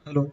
Hello.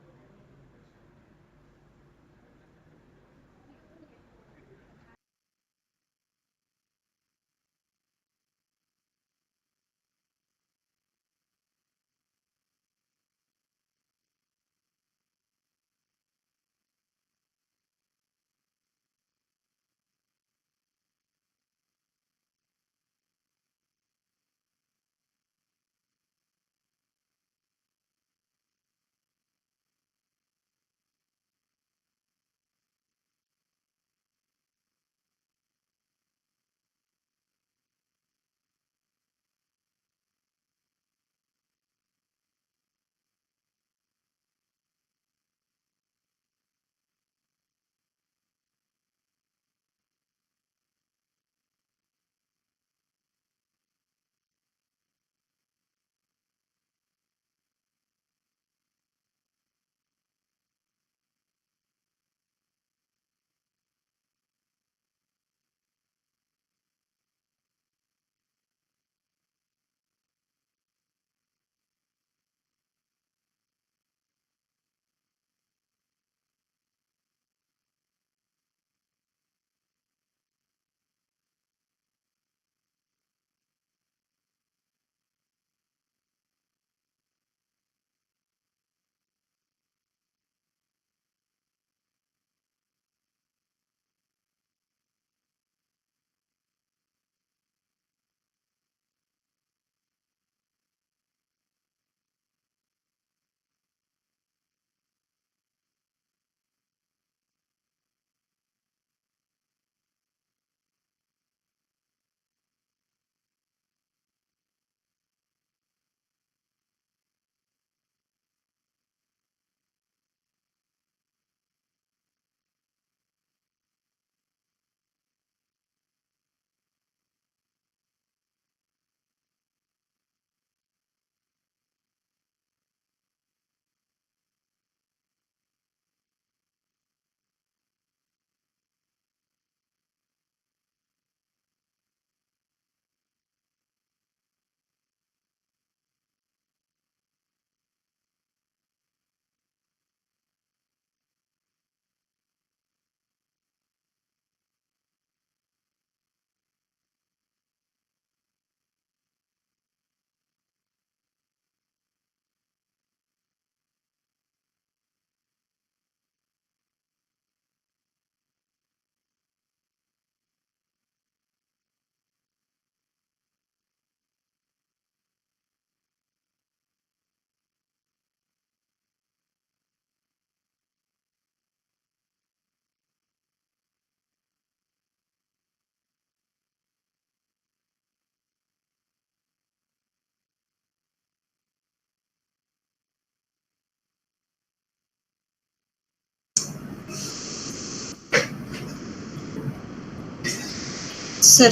Sir,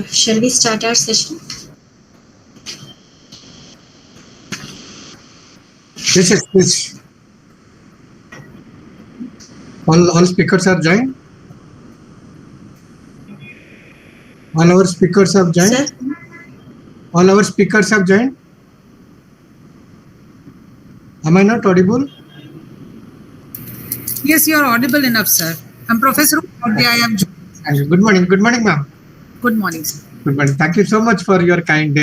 shall we start our session? Yes, please. All speakers are joined. All our speakers have joined. Sir? All our speakers have joined. Am I not audible? Yes, you are audible enough, sir. I'm Professor Azadi. I have joined. Good morning. Good morning, ma'am. Good morning, sir. Good morning. Thank you so much for your kind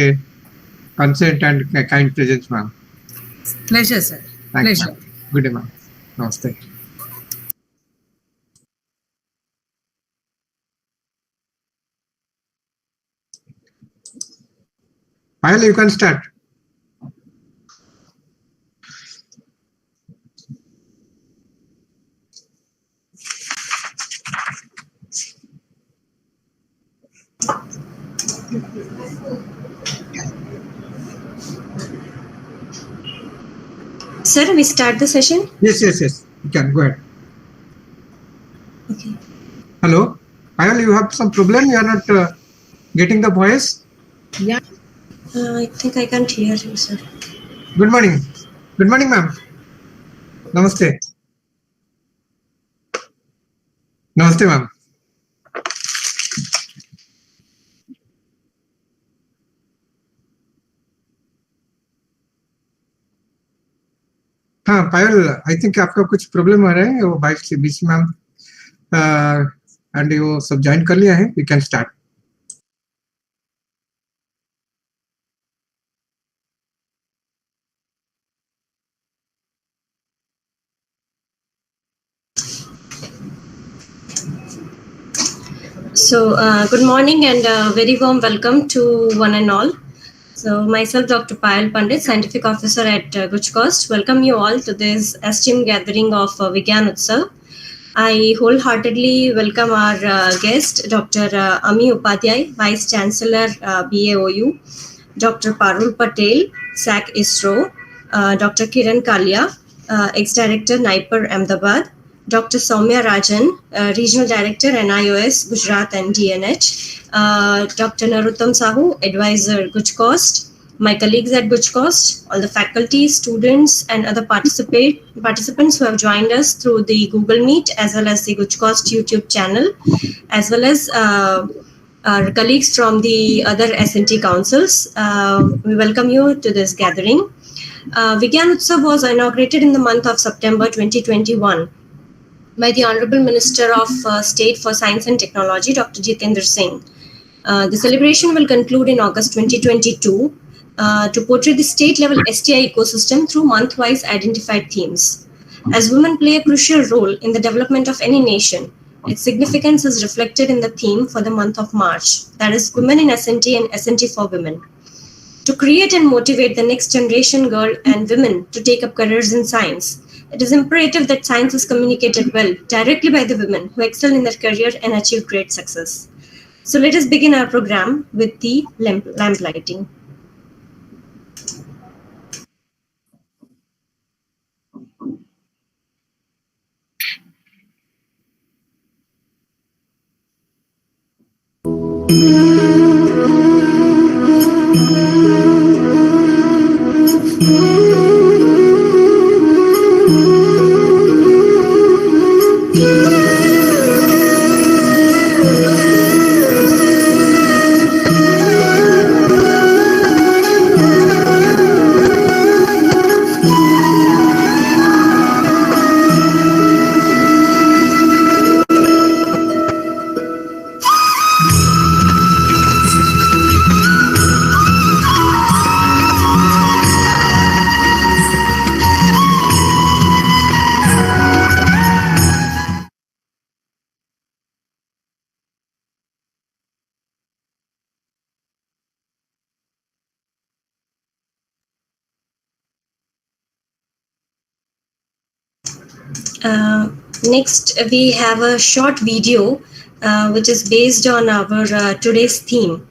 consent and kind presence, ma'am. Pleasure, sir. Thanks, Pleasure. ma'am. Good day, ma'am. Namaste. Payal, you can start. Sir, we start the session? Yes. You can go ahead. Okay. Hello. Payal, you have some problem? You are not getting the voice? Yeah. I think I can't hear you, sir. Good morning. Good morning, ma'am. Namaste. Namaste, ma'am. हाँ पायल, I think आपका कुछ problem आ रहा है, वो बीच में हम and वो सब ज्वाइन कर लिया है, we can start. So, good morning and very warm welcome to one and all. So, myself, Dr. Payal Pandit, Scientific Officer at GUJCOST, welcome you all to this esteemed gathering of Vigyan Utsav. I wholeheartedly welcome our guest, Dr. Ami Upadhyay, Vice Chancellor, BAOU, Dr. Parul Patel, SAC ISRO, Dr. Kiran Kalya, Ex-Director, NIPER, Ahmedabad, Dr. Soumya Rajan, Regional Director, NIOS, Gujarat and DNH, Dr. Narottam Sahu, Advisor, GUJCOST, my colleagues at GUJCOST, all the faculty, students, and other participants who have joined us through the Google Meet as well as the GUJCOST YouTube channel, as well as our colleagues from the other S&T councils. We welcome you to this gathering. Vigyan Utsav was inaugurated in the month of September 2021 by the Honorable Minister of State for Science and Technology, Dr. Jitendra Singh. The celebration will conclude in August 2022 to portray the state-level STI ecosystem through month-wise identified themes. As women play a crucial role in the development of any nation, its significance is reflected in the theme for the month of March, that is Women in S&T and S&T for Women. To create and motivate the next generation girl and women to take up careers in science, it is imperative that science is communicated well directly by the women who excel in their career and achieve great success. So let us begin our program with the lamp lighting. Next, we have a short video which is based on our today's theme,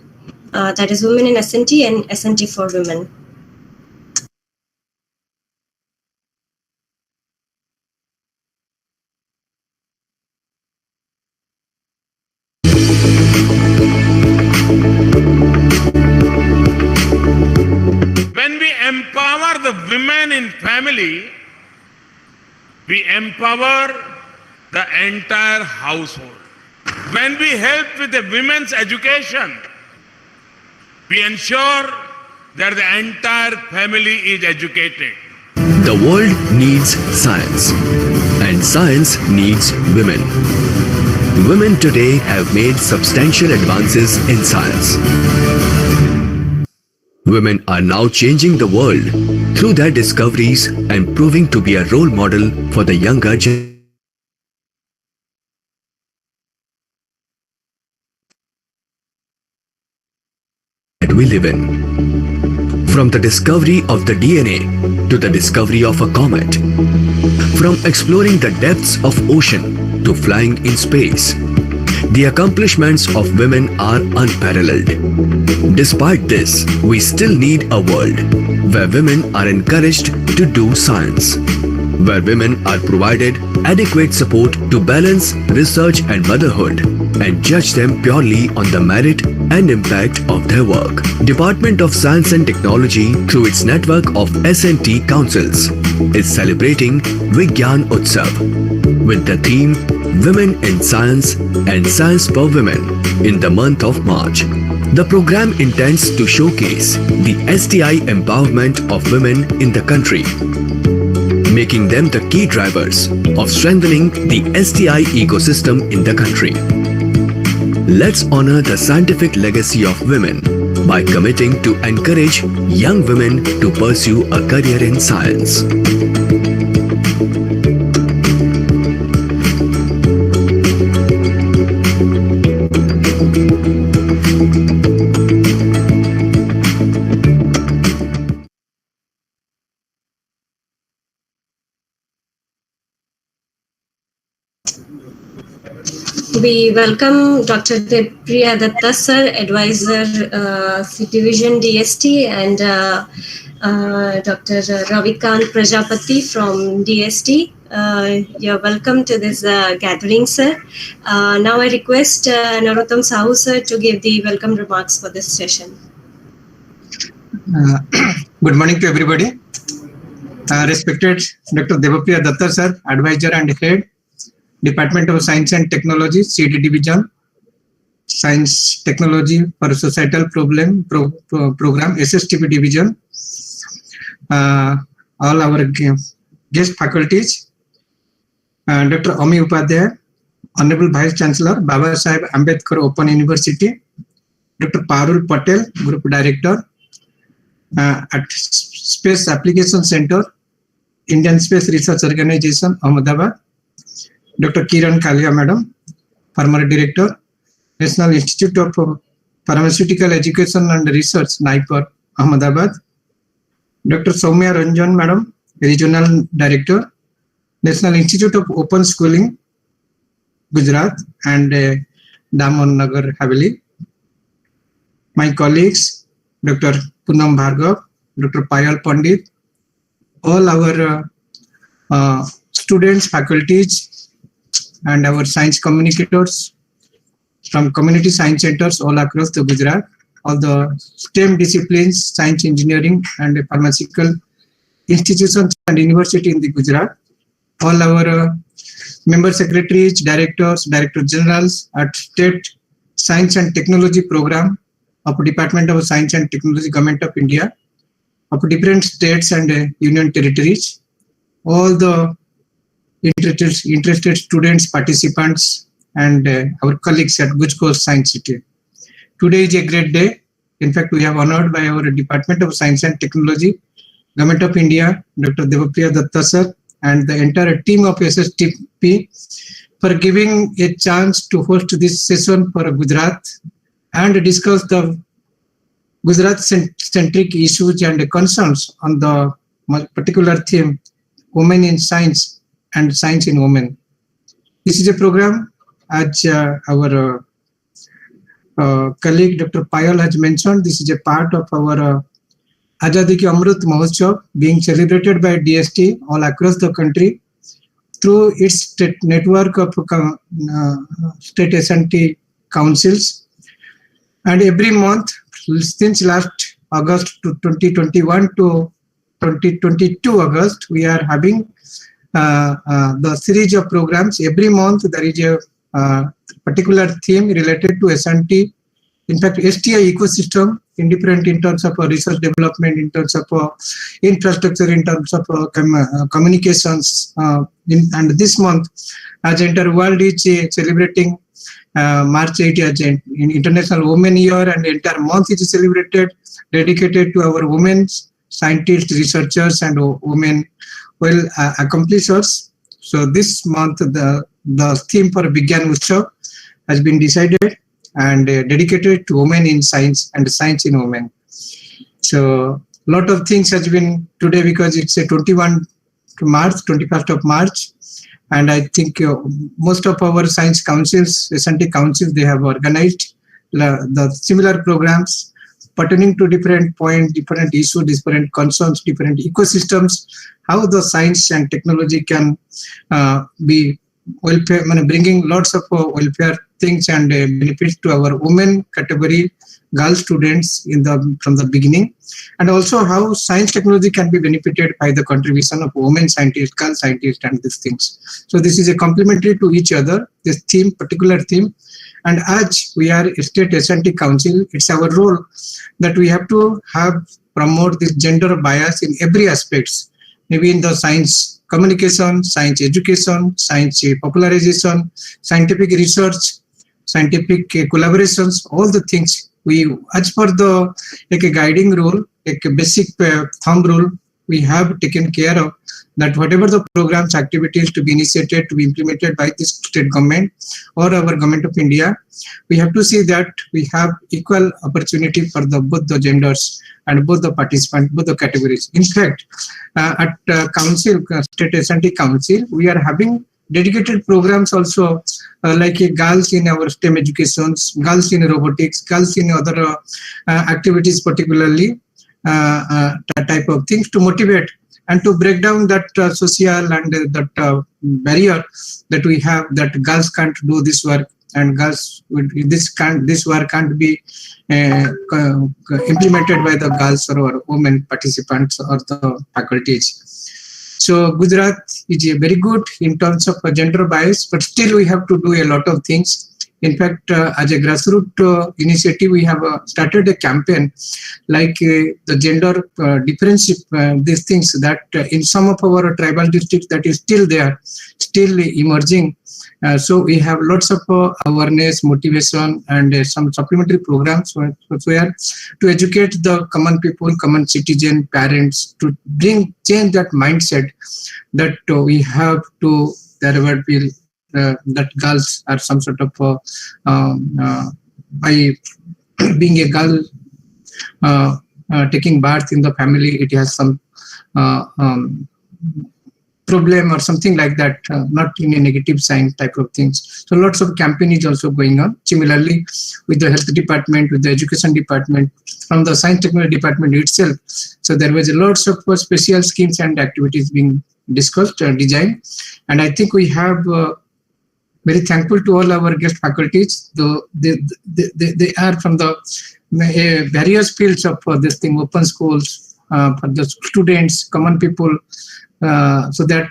that is Women in S&T and S&T for Women. When we empower the women in family, we empower the entire household. When we help with the women's education, we ensure that the entire family is educated. The world needs science, and science needs women. Women today have made substantial advances in science. Women are now changing the world through their discoveries and proving to be a role model for the younger generation that we live in. From the discovery of the DNA to the discovery of a comet, from exploring the depths of ocean to flying in space, the accomplishments of women are unparalleled. Despite this, we still need a world where women are encouraged to do science, where women are provided adequate support to balance research and motherhood and judge them purely on the merit and impact of their work. Department of Science and Technology, through its network of S&T councils, is celebrating Vigyan Utsav with the theme Women in Science and Science for Women in the month of March. The program intends to showcase the STI empowerment of women in the country. making them the key drivers of strengthening the STI ecosystem in the country. Let's honor the scientific legacy of women by committing to encourage young women to pursue a career in science. We welcome Dr. Dept sir, advisor, Division DST, and Dr. Ravikant Prajapati from DST. You're welcome to this gathering, sir. Now I request Narottam Sahu sir to give the welcome remarks for this session. Good morning to everybody. Respected Dr. Dept sir, advisor and head, Department of Science and Technology, CD Division, Science Technology for Societal Program, SSTP Division, all our guest faculties, Dr. Ami Upadhyay, Honorable Vice Chancellor, Baba Saheb Ambedkar Open University, Dr. Parul Patel, Group Director at Space Application Center, Indian Space Research Organization, Ahmedabad, Dr. Kiran Kalya, Madam, former Director, National Institute of Pharmaceutical Education and Research, NIPER, Ahmedabad, Dr. Soumya Ranjan, Madam, Regional Director, National Institute of Open Schooling, Gujarat, and Daman Nagar Haveli. My colleagues, Dr. Poonam Bhargav, Dr. Payal Pandit, all our students, faculties, and our science communicators from community science centers all across the Gujarat, all the STEM disciplines, science, engineering, and pharmaceutical institutions and university in the Gujarat, all our member secretaries, directors, director generals at State Science and Technology Program of Department of Science and Technology, Government of India, of different states and union territories, all the interested students, participants, and our colleagues at GUJCOST Science City. Today is a great day. In fact, we have honored by our Department of Science and Technology, Government of India, Dr. Dept sir, and the entire team of SSTP for giving a chance to host this session for Gujarat and discuss the Gujarat-centric issues and concerns on the particular theme, Women in Science and Science in Women. This is a program, as our colleague Dr. Payal has mentioned, this is a part of our Azadi ki Amrit Mahotsav being celebrated by DST all across the country through its network of state S&T councils. And every month, since last August to 2021 to 2022 August, we are having the series of programs. Every month there is a particular theme related to S&T. In fact, STI ecosystem, indifferent in terms of research development, in terms of infrastructure, in terms of communications. And this month, as entire world is celebrating March 8 as International Women Year, and the entire month is celebrated, dedicated to our women scientists, researchers, and women accomplishers. So this month, the theme for Vigyan Utsav has been decided and dedicated to women in science and science in women. So a lot of things has been today because it's a 21st of March. And I think most of our science councils, S&T councils, they have organized the similar programs pertaining to different points, different issues, different concerns, different ecosystems, how the science and technology can be welfare, bringing lots of welfare things and benefits to our women category, girl students from the beginning, and also how science technology can be benefited by the contribution of women scientists, girl scientists, and these things. So this is a complementary to each other, this theme, particular theme. And as we are a state S&T council, it's our role that we have to promote this gender bias in every aspects, maybe in the science communication, science education, science popularization, scientific research, scientific collaborations, all the things we, as per the like a guiding rule, like a basic thumb rule, we have taken care of that whatever the programs, activities to be initiated, to be implemented by the state government or our government of India, we have to see that we have equal opportunity for the both the genders and both the participants, both the categories. In fact, at council, state S&T council, we are having dedicated programs also like girls in our STEM educations, girls in robotics, girls in other activities, particularly that type of things to motivate and to break down that social and that barrier that we have, that girls can't do this work and girls this work can't be implemented by the girls or women participants or the faculties. So Gujarat is very good in terms of gender bias, but still we have to do a lot of things. In fact, as a grassroots initiative, we have started a campaign like the gender differentiate these things that in some of our tribal districts that is still there, still emerging. So we have lots of awareness, motivation, and some supplementary programs where to educate the common people, common citizen, parents to change that mindset that we have to there will that girls are some sort of by being a girl taking birth in the family, it has some problem or something like that, not in a negative sign type of things. So lots of campaign is also going on. Similarly, with the health department, with the education department, from the science technology department itself. So there was lots of special schemes and activities being discussed and designed. And I think we have very thankful to all our guest faculties. Though they are from the various fields of this thing, open schools, for the students, common people, so that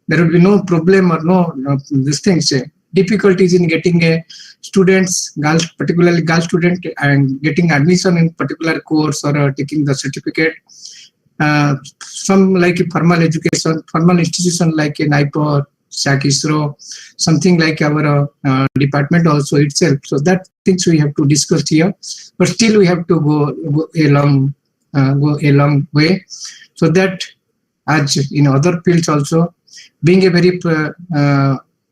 there will be no problem or no this things, difficulties in getting a students, girls, particularly girl student, and getting admission in particular course or taking the certificate. Some like a formal education, formal institution like a NIPO, SAC, ISRO, something like our department also itself. So that things we have to discuss here, but still we have to go a long way, so that as in other fields also, being a very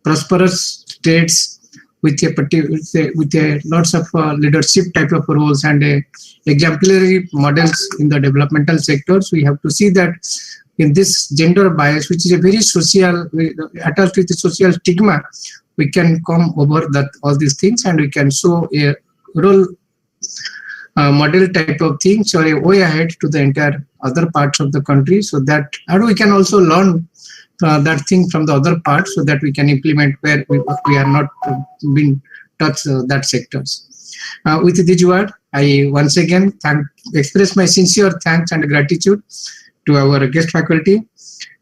prosperous states with a lots of leadership type of roles and exemplary models in the developmental sectors, we have to see that in this gender bias, which is a very social, attached with the social stigma, we can come over that all these things and we can show a role model type of things or a way ahead to the entire other parts of the country, so that and we can also learn that thing from the other parts, so that we can implement where we are not been touched that sectors. With this word, I once again express my sincere thanks and gratitude to our guest faculty,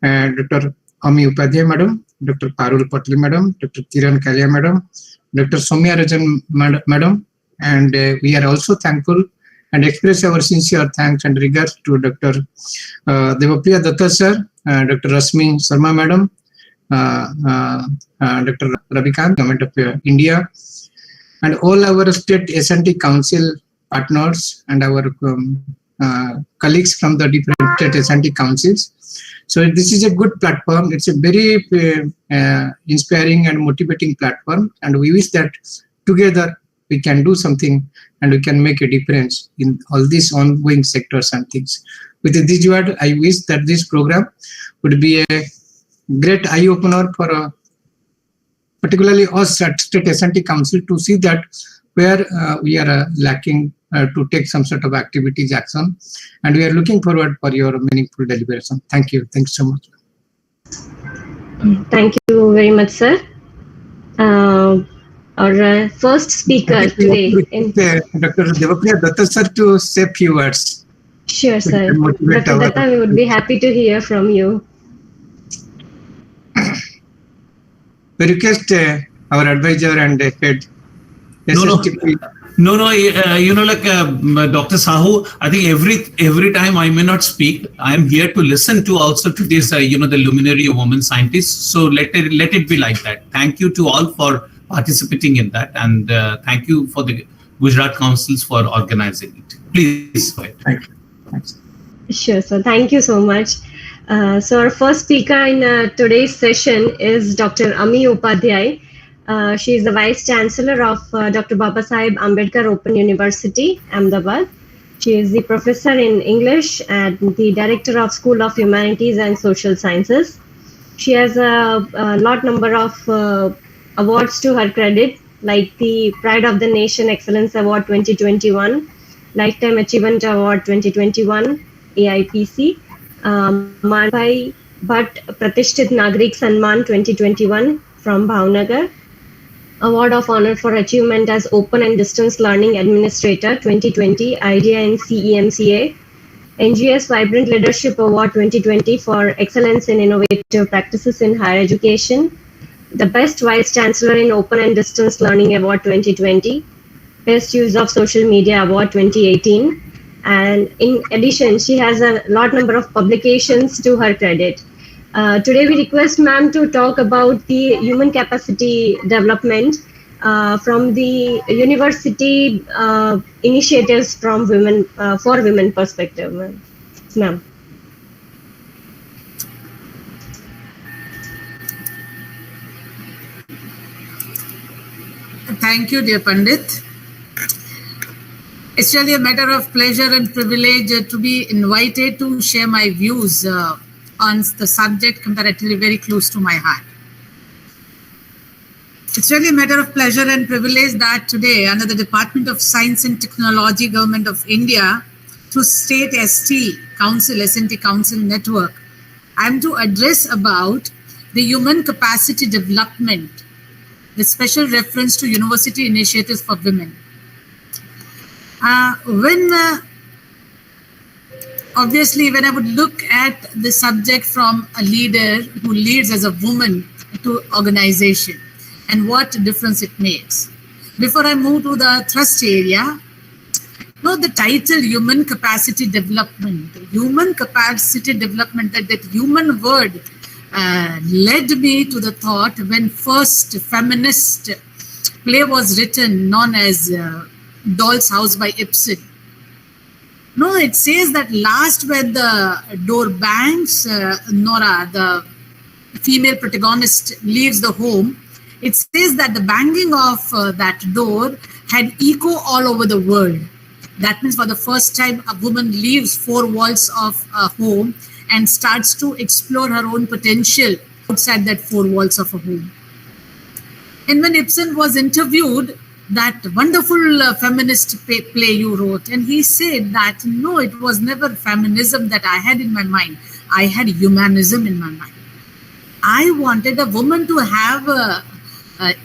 Dr. Ami Upadhyay Madam, Dr. Parul Patel Madam, Dr. Kiran Kalya Madam, Dr. Soumya Rajan Madam, and we are also thankful and express our sincere thanks and regards to Dr. Devapriya Datta Sir, Dr. Rasmi Sharma Madam, Dr. Ravikant, Government of India, and all our state S&T Council partners and our colleagues from the different state S&T councils. So this is a good platform. It's a very inspiring and motivating platform, and we wish that together we can do something and we can make a difference in all these ongoing sectors and things. With this word, I wish that this program would be a great eye-opener for particularly us at State S&T Council to see that where we are lacking to take some sort of activities action, and we are looking forward for your meaningful deliberation. Thank you. Thanks so much. Thank you very much, sir. Our first speaker today. Dr. Devapriya Datta sir to say a few words. Sure, sir. Dr. Datta, we would be happy to hear from you. We request our advisor and head. No. No, Dr. Sahu, I think every time I may not speak, I am here to listen to also to this, the luminary women scientists. So let it be like that. Thank you to all for participating in that, and thank you for the Gujarat Councils for organizing it. Please go ahead. Thank you. Thanks. Sure, sir. Thank you so much. So our first speaker in today's session is Dr. Amrit Upadhyay. She is the Vice Chancellor of Dr. Babasaheb Ambedkar Open University, Ahmedabad. She is the Professor in English and the Director of School of Humanities and Social Sciences. She has a number of awards to her credit, like the Pride of the Nation Excellence Award 2021, Lifetime Achievement Award 2021, AIPC, Manbhai Bhatt Pratishthit Nagrik Sanman 2021 from Bhavnagar, Award of Honor for Achievement as Open and Distance Learning Administrator 2020, IDEA in CEMCA, NGS Vibrant Leadership Award 2020 for Excellence in Innovative Practices in Higher Education, the Best Vice Chancellor in Open and Distance Learning Award 2020, Best Use of Social Media Award 2018, and in addition, she has a number of publications to her credit. Today, we request ma'am to talk about the human capacity development from the university initiatives from women for women perspective. Ma'am. Thank you, dear Pandit. It's really a matter of pleasure and privilege to be invited to share my views on the subject comparatively very close to my heart. It's really a matter of pleasure and privilege that today, under the Department of Science and Technology, Government of India, through State ST Council, S&T Council Network, I'm to address about the human capacity development, with special reference to university initiatives for women. Obviously, when I would look at the subject from a leader who leads as a woman to organization and what difference it makes. Before I move to the thrust area, the title human capacity development. Human capacity development, that human word led me to the thought when first feminist play was written, known as Doll's House by Ibsen. It says that last when the door bangs, Nora, the female protagonist, leaves the home, it says that the banging of that door had echo all over the world. That means for the first time, a woman leaves four walls of a home and starts to explore her own potential outside that four walls of a home. And when Ibsen was interviewed, that wonderful feminist play you wrote, and he said that no, it was never feminism that I had in my mind. I had humanism in my mind. I wanted a woman to have a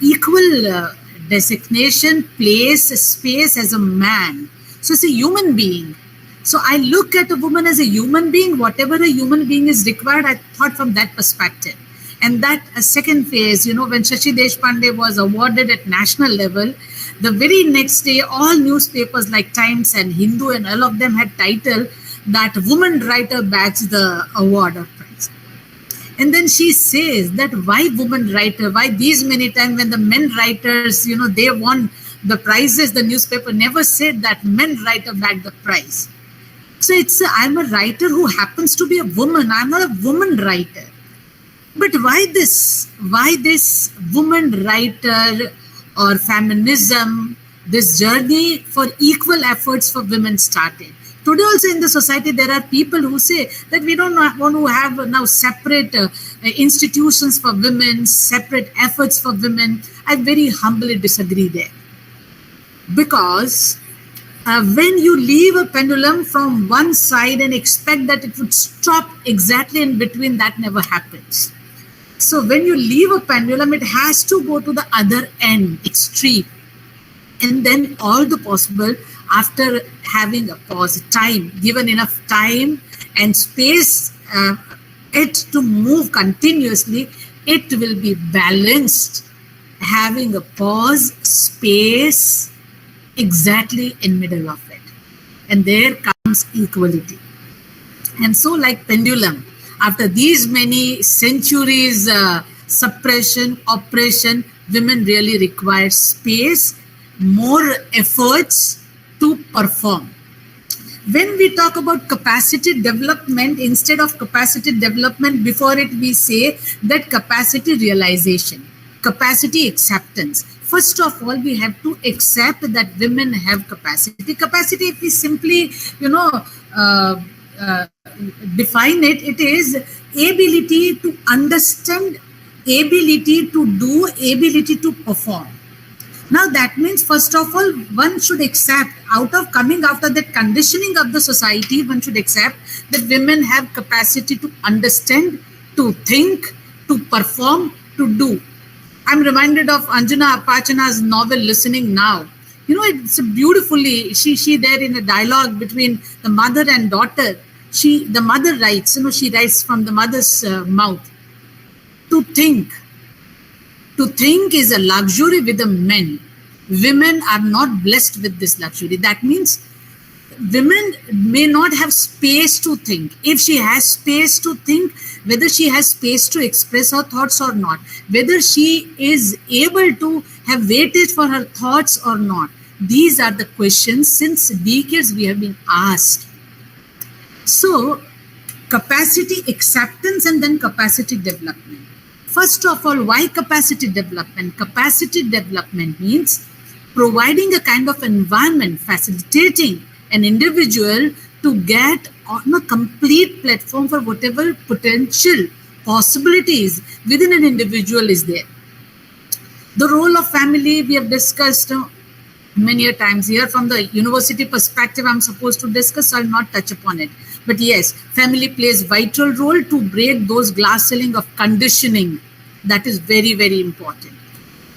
equal designation, place, space as a man. So it's a human being. So I look at a woman as a human being. Whatever a human being is required, I thought from that perspective. And that second phase, when Shashi Deshpande was awarded at national level, the very next day, all newspapers like Times and Hindu and all of them had title that woman writer bags the award or prize. And then she says that why woman writer? Why these many times when the men writers, they won the prizes, the newspaper never said that men writer bagged the prize. So I'm a writer who happens to be a woman. I'm not a woman writer. But why this woman writer or feminism, this journey for equal efforts for women started? Today also in the society, there are people who say that we don't want to have now separate institutions for women, separate efforts for women. I very humbly disagree there. Because when you leave a pendulum from one side and expect that it would stop exactly in between, that never happens. So when you leave a pendulum, it has to go to the other end, extreme. And then all the possible, after having a pause, time, given enough time and space, it to move continuously, it will be balanced. Having a pause, space, exactly in middle of it. And there comes equality. And so like pendulum, after these many centuries suppression, oppression, women really require space, more efforts to perform. When we talk about capacity development, instead of capacity development, before it we say that capacity realization, capacity acceptance. First of all, we have to accept that women have capacity. Capacity, if we simply, define it, it is ability to understand, ability to do, ability to perform. Now that means, first of all, one should accept, coming after that conditioning of the society, one should accept that women have capacity to understand, to think, to perform, to do. I'm reminded of Anjana Apachana's novel Listening Now. It's beautifully, she there in a dialogue between the mother and daughter. The mother writes, she writes from the mother's mouth. To think is a luxury with the men. Women are not blessed with this luxury. That means women may not have space to think. If she has space to think, whether she has space to express her thoughts or not, whether she is able to have weightage for her thoughts or not, these are the questions since decades we have been asked. So, capacity acceptance and then capacity development. First of all, why capacity development? Capacity development means providing a kind of environment, facilitating an individual to get on a complete platform for whatever potential possibilities within an individual is there. The role of family we have discussed many times here. From the university perspective, I'm supposed to discuss, so I'll not touch upon it. But yes, family plays vital role to break those glass ceiling of conditioning. That is very, very important.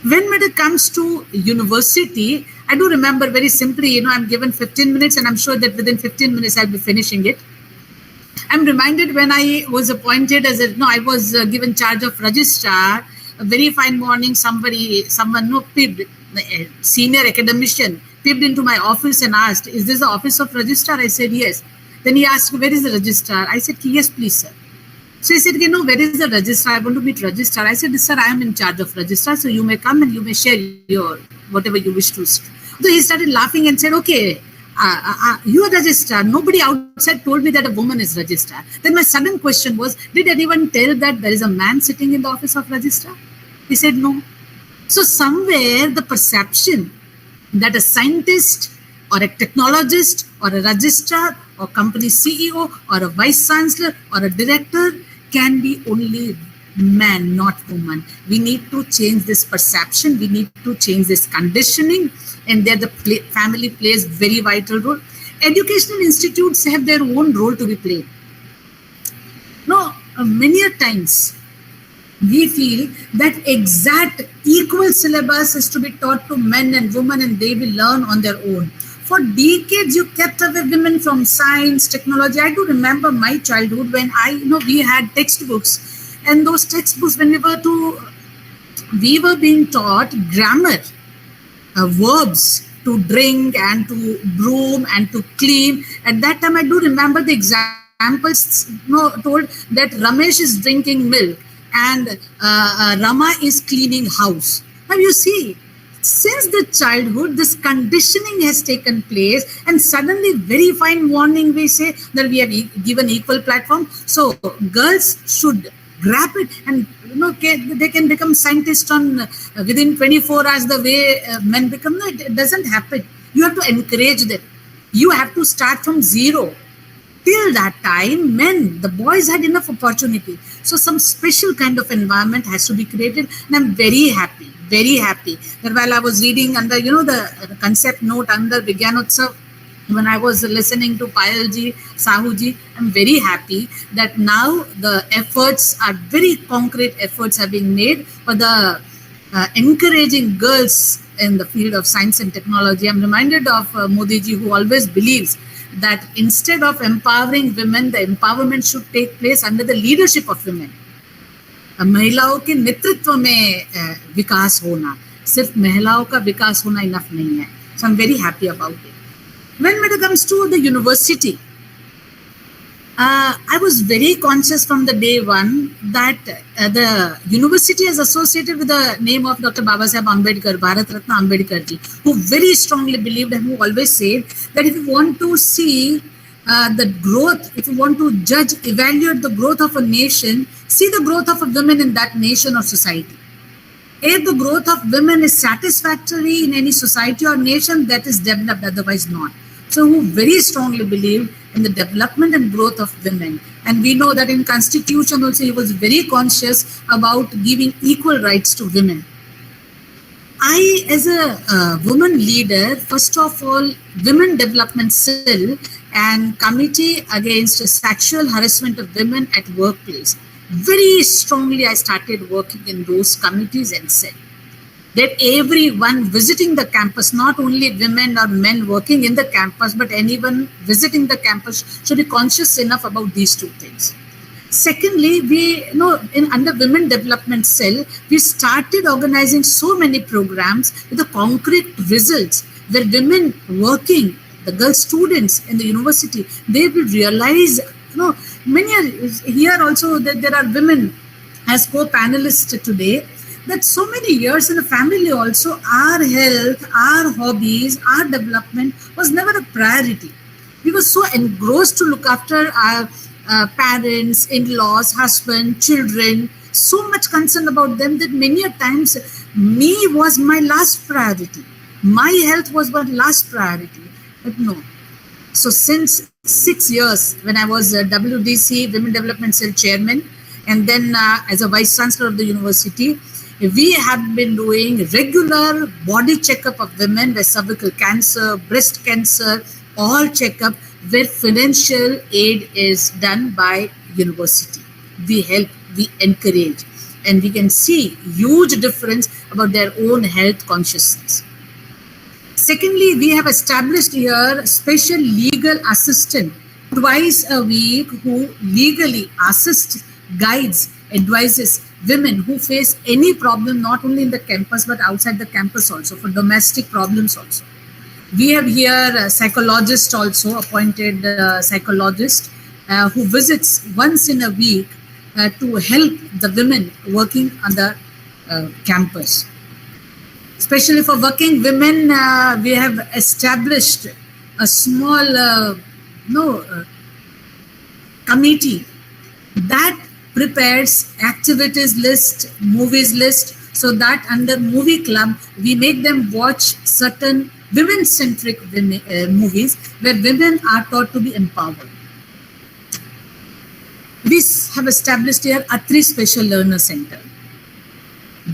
When it comes to university, I do remember very simply, I'm given 15 minutes and I'm sure that within 15 minutes I'll be finishing it. I'm reminded when I was appointed I was given charge of registrar. A very fine morning, someone peeped, a senior academician peeped into my office and asked, "Is this the office of registrar?" I said, "Yes." Then he asked, "Where is the registrar?" I said, "Yes, please, sir." So he said, "Where is the registrar? I want to meet registrar." I said, "Sir, I am in charge of registrar, so you may come and you may share your whatever you wish to." So he started laughing and said, "Okay, you are registrar. Nobody outside told me that a woman is registrar." Then my sudden question was, did anyone tell that there is a man sitting in the office of registrar? He said, "No." So somewhere the perception that a scientist or a technologist or a registrar or company CEO or a vice chancellor or a director can be only man, not woman. We need to change this perception. We need to change this conditioning, and there the family plays very vital role. Educational institutes have their own role to be played. No, many times we feel that exact equal syllabus is to be taught to men and women and they will learn on their own. For decades, you kept away women from science, technology. I do remember my childhood when we had textbooks, and those textbooks, when we were being taught grammar, verbs to drink and to broom and to clean. At that time, I do remember the examples told that Ramesh is drinking milk and Rama is cleaning house. Now you see, since the childhood, this conditioning has taken place, and suddenly, very fine morning, we say that we have given equal platform. So girls should grab it, and they can become scientists within 24 hours the way men become. No, it doesn't happen. You have to encourage them. You have to start from zero. Till that time, the boys had enough opportunity. So some special kind of environment has to be created, and I'm very happy that while I was reading under, the concept note under Vigyan Utsav, when I was listening to Payalji, Sahuji, I'm very happy that now the efforts are very concrete efforts are being made for the encouraging girls in the field of science and technology. I'm reminded of Modi ji, who always believes that instead of empowering women, the empowerment should take place under the leadership of women. महिलाओं के नेतृत्व में विकास होना, सिर्फ महिलाओं का विकास होना enough नहीं है. So I'm very happy about it. When it comes to the university, I was very conscious from the day one that the university is associated with the name of Dr. Babasaheb Ambedkar, Bharat Ratna Ambedkar ji, who very strongly believed and who always said that if you want to see the growth, if you want to judge, evaluate the growth of a nation, see the growth of a woman in that nation or society. If the growth of women is satisfactory in any society or nation, that is developed, otherwise not. So who very strongly believed in the development and growth of women. And we know that in Constitution also he was very conscious about giving equal rights to women. I, as a woman leader, first of all, Women Development Cell and Committee Against Sexual Harassment of Women at Workplace, very strongly I started working in those committees and said that everyone visiting the campus, not only women or men working in the campus, but anyone visiting the campus should be conscious enough about these two things. Secondly, we under Women Development Cell, we started organizing so many programs with the concrete results where women working, the girl students in the university, they will realize, many are here also that there are women as co-panelists today, that so many years in the family also, our health, our hobbies, our development was never a priority. We were so engrossed to look after our parents, in-laws, husband, children, so much concern about them that many a times me was my last priority. My health was my last priority, but no. So since 6 years, when I was WDC, Women Development Cell Chairman, and then as a Vice Chancellor of the university, we have been doing regular body checkup of women with cervical cancer, breast cancer, all checkup where financial aid is done by university. We help, we encourage, and we can see huge difference about their own health consciousness. Secondly, we have established here special legal assistant twice a week who legally assists, guides, advises women who face any problem, not only in the campus, but outside the campus also, for domestic problems also. We have here a psychologist also, appointed psychologist, who visits once in a week to help the women working on the campus. Especially for working women, we have established a small committee that prepares activities list, movies list, so that under movie club, we make them watch certain women-centric movies where women are taught to be empowered. We have established here a 3 special learner center.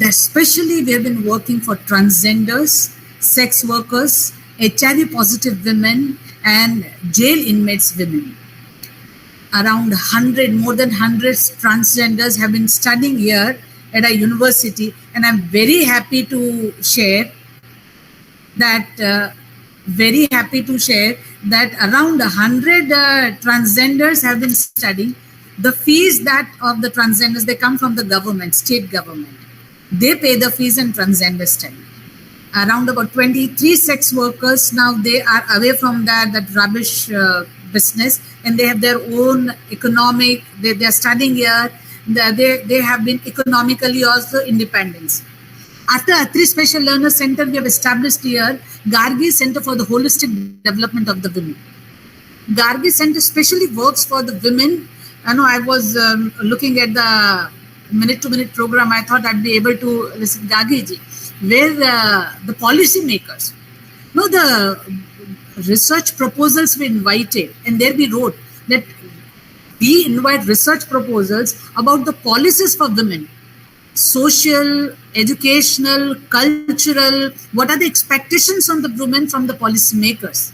Especially we have been working for transgenders, sex workers, HIV positive women, and jail inmates women. Around 100, more than 100 transgenders have been studying here at a university, and I'm very happy to share that around 100 transgenders have been studying. The fees that of the transgenders, they come from the government, state government. They pay the fees in transgender study. Around about 23 sex workers, now they are away from that rubbish business, and they have their own economic, they are studying here, they have been economically also independent. After a 3 special learner center, we have established here Gargi Center for the Holistic Development of the Women. Gargi Center especially works for the women. I know I was looking at the minute-to-minute program. I thought I'd be able to listen to Gargi ji, where the policy makers, the research proposals were invited, and there we wrote that we invite research proposals about the policies for women, social, educational, cultural, what are the expectations on the women from the policy makers.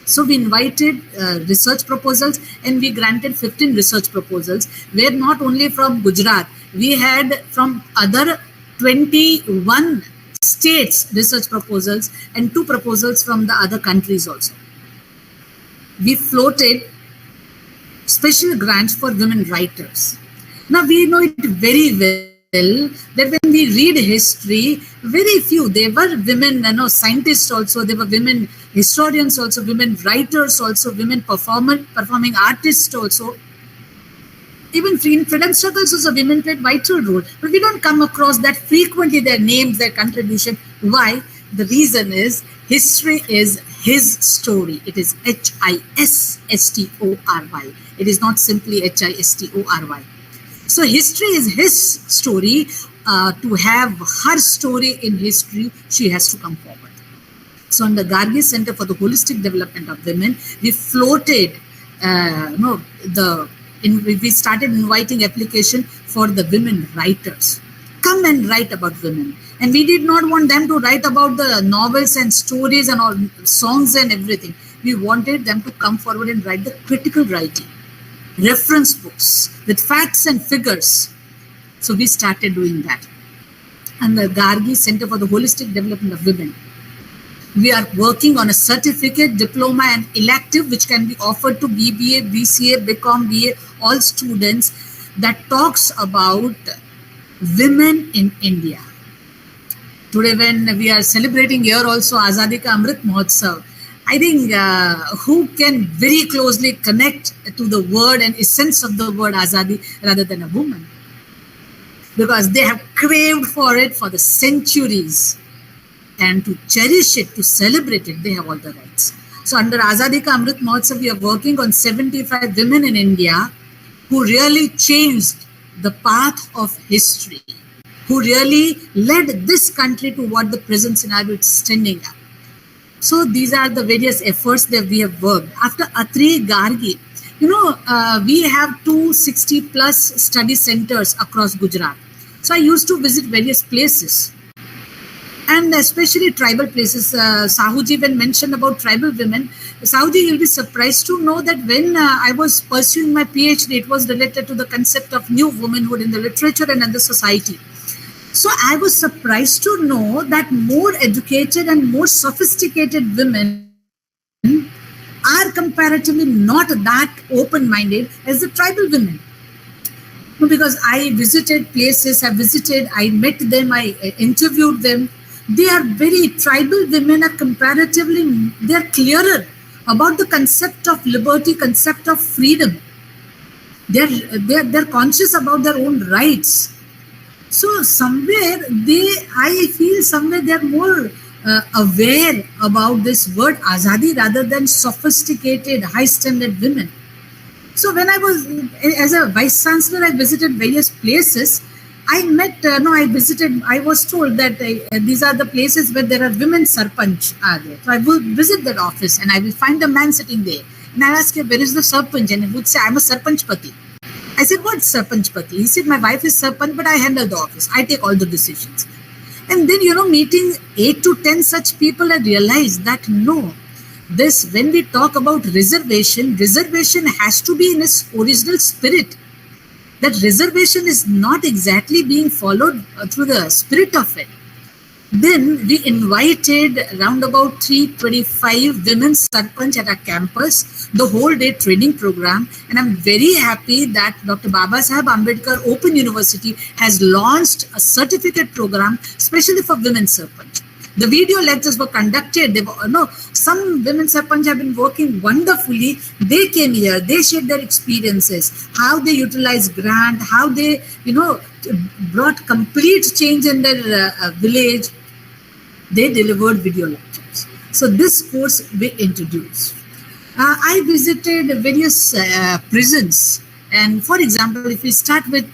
So we invited research proposals, and we granted 15 research proposals, where not only from Gujarat, we had from other 21 states research proposals and 2 proposals from the other countries also. We floated special grants for women writers. Now we know it very well that when we read history, very few. There were women, scientists also. There were women historians also, women writers also, women performing artists also. Even in freedom struggles also, women played vital role. But we don't come across that frequently, their names, their contribution. Why? The reason is history is his story. It is HISSTORY. It is not simply HISTORY. So history is his story. To have her story in history, she has to come forward. So under Gargi Center for the Holistic Development of Women, we floated, we started inviting application for the women writers. Come and write about women. And we did not want them to write about the novels and stories and all songs and everything. We wanted them to come forward and write the critical writing, reference books with facts and figures. So we started doing that. And the Gargi Center for the Holistic Development of Women, we are working on a certificate, diploma and elective which can be offered to BBA, BCA, BCom, BA, all students, that talks about women in India. Today when we are celebrating here also Azadi ka Amrit Mahotsav, I think who can very closely connect to the word and essence of the word Azadi rather than a woman? Because they have craved for it for the centuries. And to cherish it, to celebrate it, they have all the rights. So under Azadi Ka Amrit Mahotsav, we are working on 75 women in India who really changed the path of history, who really led this country to what the present scenario is standing at. So these are the various efforts that we have worked. After Atri Gargi, we have 260 plus study centers across Gujarat. So I used to visit various places. And especially tribal places. Sahuji, when mentioned about tribal women, Sahuji, you'll be surprised to know that when I was pursuing my PhD, it was related to the concept of new womanhood in the literature and in the society. So I was surprised to know that more educated and more sophisticated women are comparatively not that open-minded as the tribal women. Because I visited places, I met them, I interviewed them. They are very tribal women are comparatively, they are clearer about the concept of liberty, concept of freedom. They're conscious about their own rights. So somewhere I feel somewhere they're more aware about this word Azadi rather than sophisticated, high standard women. So when I was, as a vice chancellor, I visited various places. I was told that these are the places where there are women sarpanch are there. So I will visit that office and I will find a man sitting there. And I ask him, where is the sarpanch? And he would say, I'm a sarpanch pati. I said, what's sarpanch pati? He said, my wife is sarpanch, but I handle the office. I take all the decisions. And then, meeting 8 to 10 such people, I realized that no, when we talk about reservation has to be in its original spirit. That reservation is not exactly being followed through the spirit of it. Then we invited around about 325 women sarpanch at our campus, the whole day training program. And I'm very happy that Dr. Baba Saheb Ambedkar Open University has launched a certificate program, especially for women sarpanch. The video lectures were conducted. Some women sarpanch have been working wonderfully. They came here. They shared their experiences, how they utilized grant, how they, brought complete change in their village. They delivered video lectures. So this course we introduced. I visited various prisons. And for example, if we start with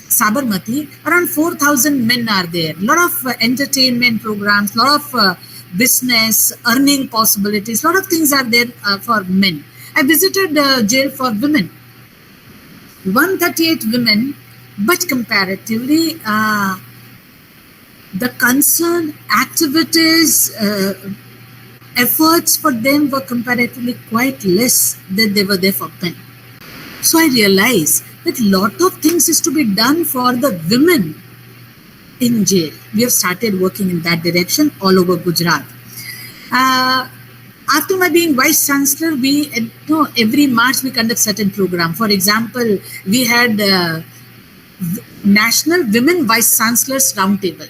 Sabarmati, around 4,000 men are there. A lot of entertainment programs, a lot of business, earning possibilities, a lot of things are there for men. I visited jail for women. 138 women, but comparatively, the concern, activities, efforts for them were comparatively quite less than they were there for men. So I realized that a lot of things is to be done for the women in jail. We have started working in that direction all over Gujarat. After my being vice chancellor, every March we conduct certain program. For example, we had National Women Vice Chancellors Roundtable.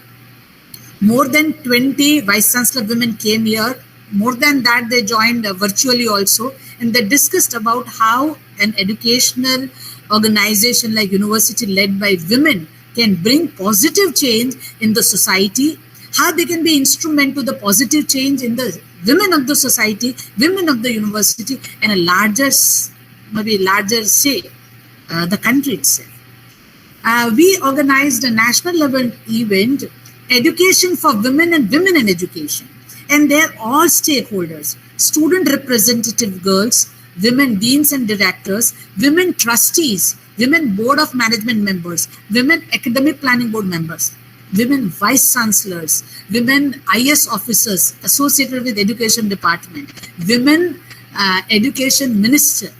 More than 20 Vice Chancellor women came here. More than that, they joined virtually also, and they discussed about how an educational organization like university led by women can bring positive change in the society, how they can be instrument to the positive change in the women of the society, women of the university, and a larger, maybe larger say, the country itself. We organized a national level event, Education for Women and Women in Education. And they're all stakeholders, student representative girls, women deans and directors, women trustees, women board of management members, women academic planning board members, women vice chancellors, women IS officers associated with education department, women education minister.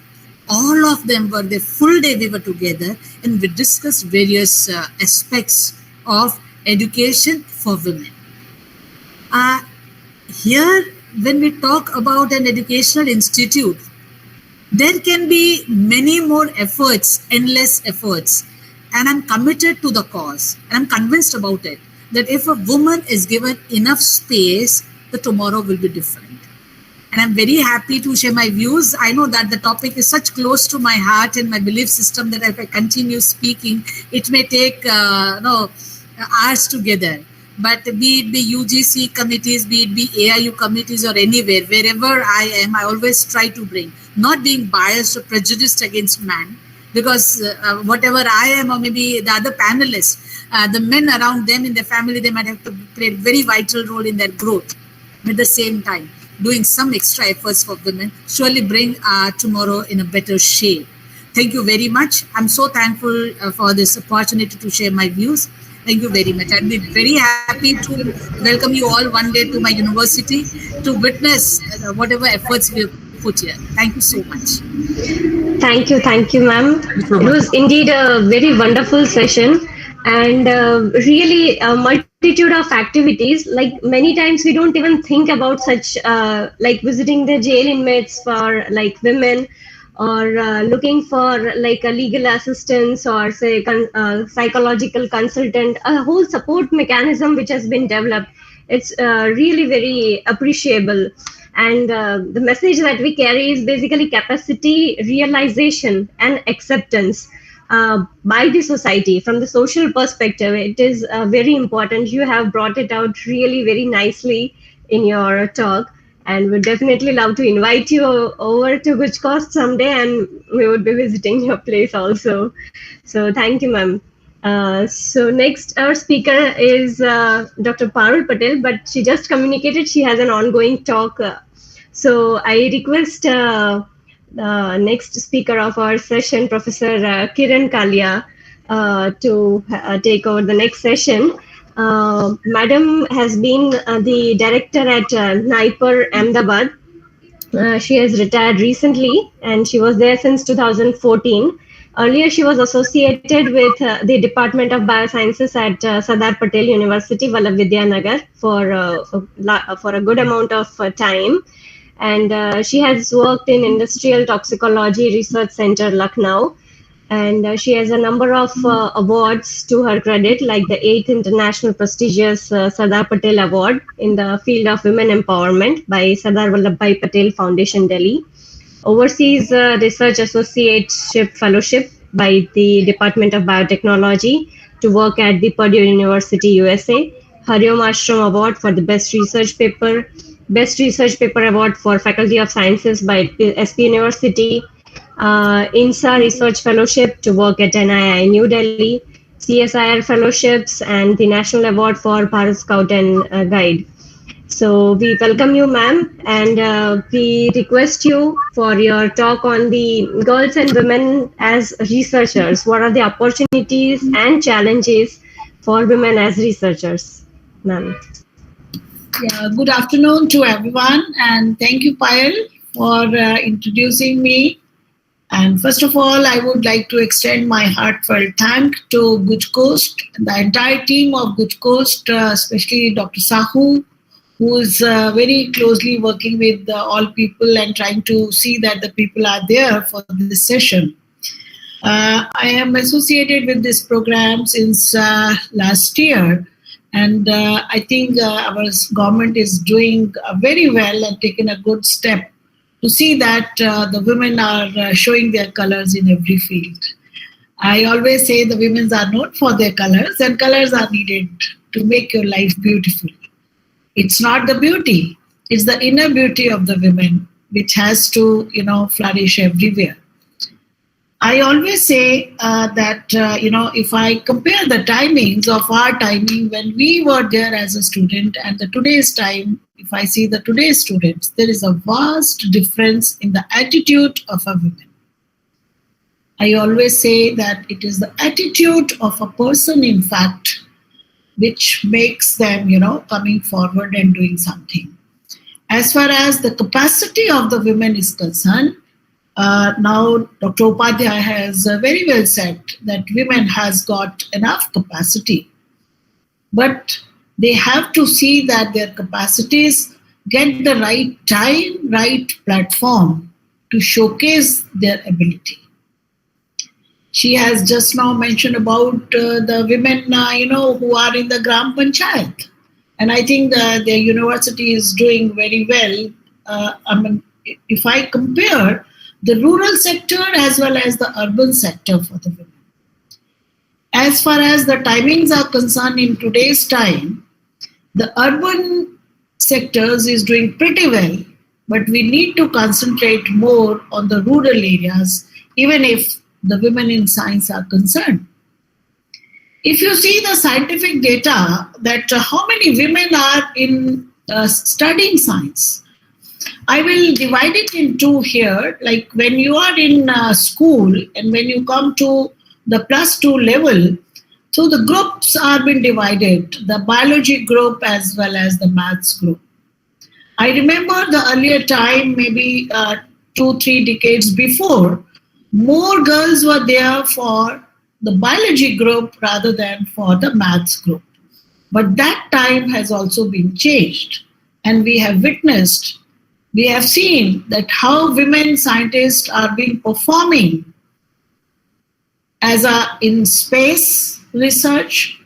All of them were the full day we were together, and we discussed various aspects of education for women. Here, when we talk about an educational institute, there can be many more efforts, endless efforts. And I'm committed to the cause. And I'm convinced about it, that if a woman is given enough space, the tomorrow will be different. And I'm very happy to share my views. I know that the topic is such close to my heart and my belief system that if I continue speaking, it may take hours together. But be it be UGC committees, be it be AIU committees or anywhere, wherever I am, I always try to bring, not being biased or prejudiced against man, because whatever I am or maybe the other panelists, the men around them in their family, they might have to play a very vital role in their growth. At the same time, doing some extra efforts for women surely bring tomorrow in a better shape. Thank you very much. I'm so thankful for this opportunity to share my views. Thank you very much. I'd be very happy to welcome you all one day to my university to witness whatever efforts we've put here. Thank you so much. Thank you, ma'am. It was indeed a very wonderful session, and really a multitude of activities. Like many times we don't even think about such like visiting the jail inmates for like women, or looking for like a legal assistance, or say psychological consultant, a whole support mechanism which has been developed. It's really very appreciable. And the message that we carry is basically capacity realization and acceptance by the society from the social perspective. It is very important. You have brought it out really very nicely in your talk. And we'd definitely love to invite you over to GUJCOST someday, and we would be visiting your place also. So thank you, ma'am. So next, our speaker is Dr. Parul Patel, but she just communicated she has an ongoing talk. So I request the next speaker of our session, Professor Kiran Kalya, to take over the next session. Madam has been the director at NIPER Ahmedabad. She has retired recently, and she was there since 2014. Earlier, she was associated with the Department of Biosciences at Sardar Patel University, Vidyanagar, for a good amount of time. And she has worked in Industrial Toxicology Research Center, Lucknow. And she has a number of awards to her credit, like the 8th International Prestigious Sardar Patel Award in the field of women empowerment by Sardar Vallabhbhai Patel Foundation, Delhi. Overseas Research Associateship Fellowship by the Department of Biotechnology to work at the Purdue University, USA. Hariom Ashram Award for the Best Research Paper. Best Research Paper Award for Faculty of Sciences by SP University. INSA Research Fellowship to work at NII New Delhi, CSIR Fellowships, and the National Award for Bharat Scout and Guide. So we welcome you, ma'am, and we request you for your talk on the girls and women as researchers. What are the opportunities and challenges for women as researchers, ma'am? Yeah, good afternoon to everyone, and thank you, Payal, for introducing me. And first of all, I would like to extend my heartfelt thanks to GUJCOST, the entire team of GUJCOST, especially Dr. Sahu, who is very closely working with all people and trying to see that the people are there for this session. I am associated with this program since last year, and I think our government is doing very well and taken a good step to see that the women are showing their colors in every field. I always say the women are known for their colors, and colors are needed to make your life beautiful. It's not the beauty, it's the inner beauty of the women which has to, flourish everywhere. I always say that, if I compare the timings of our timing when we were there as a student and the today's time, if I see the today's students, there is a vast difference in the attitude of a woman. I always say that it is the attitude of a person, in fact, which makes them, coming forward and doing something. As far as the capacity of the women is concerned, now Dr. Upadhyay has very well said that women has got enough capacity, but they have to see that their capacities get the right time, right platform to showcase their ability. She has just now mentioned about the women, who are in the Gram Panchayat. And I think the university is doing very well. If I compare the rural sector as well as the urban sector for the women. As far as the timings are concerned in today's time, the urban sectors is doing pretty well, but we need to concentrate more on the rural areas, even if the women in science are concerned. If you see the scientific data that how many women are in studying science, I will divide it in two here. Like when you are in school and when you come to the +2 level, so the groups are being divided, the biology group as well as the maths group. I remember the earlier time, maybe 2-3 decades before, more girls were there for the biology group rather than for the maths group. But that time has also been changed. And we have witnessed, we have seen that how women scientists are being performing as in space research,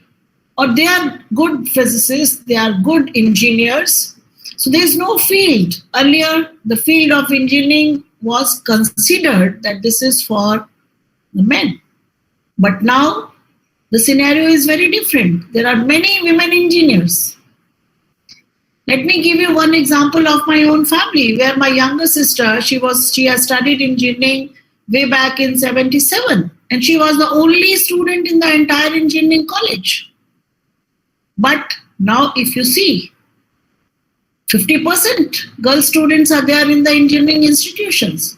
or they are good physicists, they are good engineers. So there's no field. Earlier, the field of engineering was considered that this is for the men. But now, the scenario is very different. There are many women engineers. Let me give you one example of my own family, where my younger sister, she has studied engineering way back in 77, and she was the only student in the entire engineering college. But now if you see, 50% girl students are there in the engineering institutions.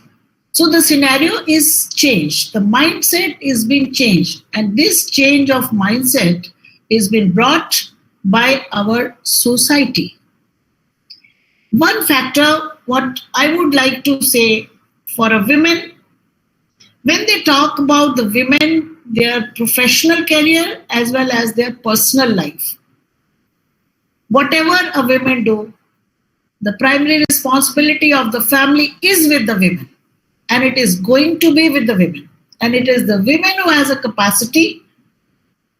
So the scenario is changed. The mindset is being changed. And this change of mindset is being brought by our society. One factor, what I would like to say for a woman, when they talk about the women, their professional career as well as their personal life, whatever a woman do, the primary responsibility of the family is with the women, and it is going to be with the women. And it is the women who has a capacity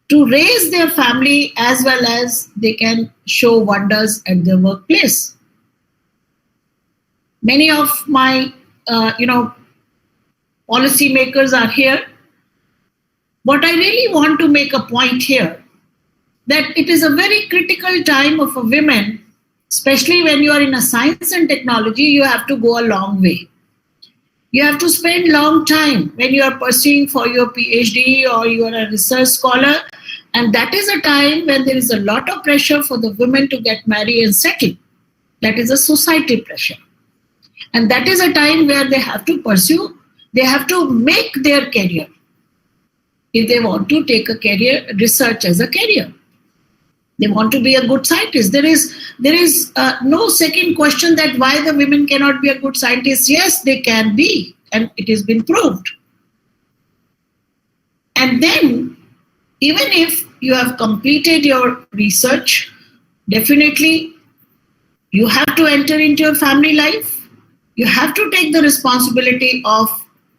to raise their family as well as they can show wonders at their workplace. Many of my, policy makers are here. But I really want to make a point here that it is a very critical time of a woman. Especially when you are in a science and technology, you have to go a long way. You have to spend long time when you are pursuing for your PhD or you are a research scholar. And that is a time when there is a lot of pressure for the women to get married and settle. That is a society pressure. And that is a time where they have to pursue, they have to make their career. If they want to take a career, research as a career. They want to be a good scientist. There is no second question that why the women cannot be a good scientist. Yes, they can be, and it has been proved. And then, even if you have completed your research, definitely you have to enter into your family life. You have to take the responsibility of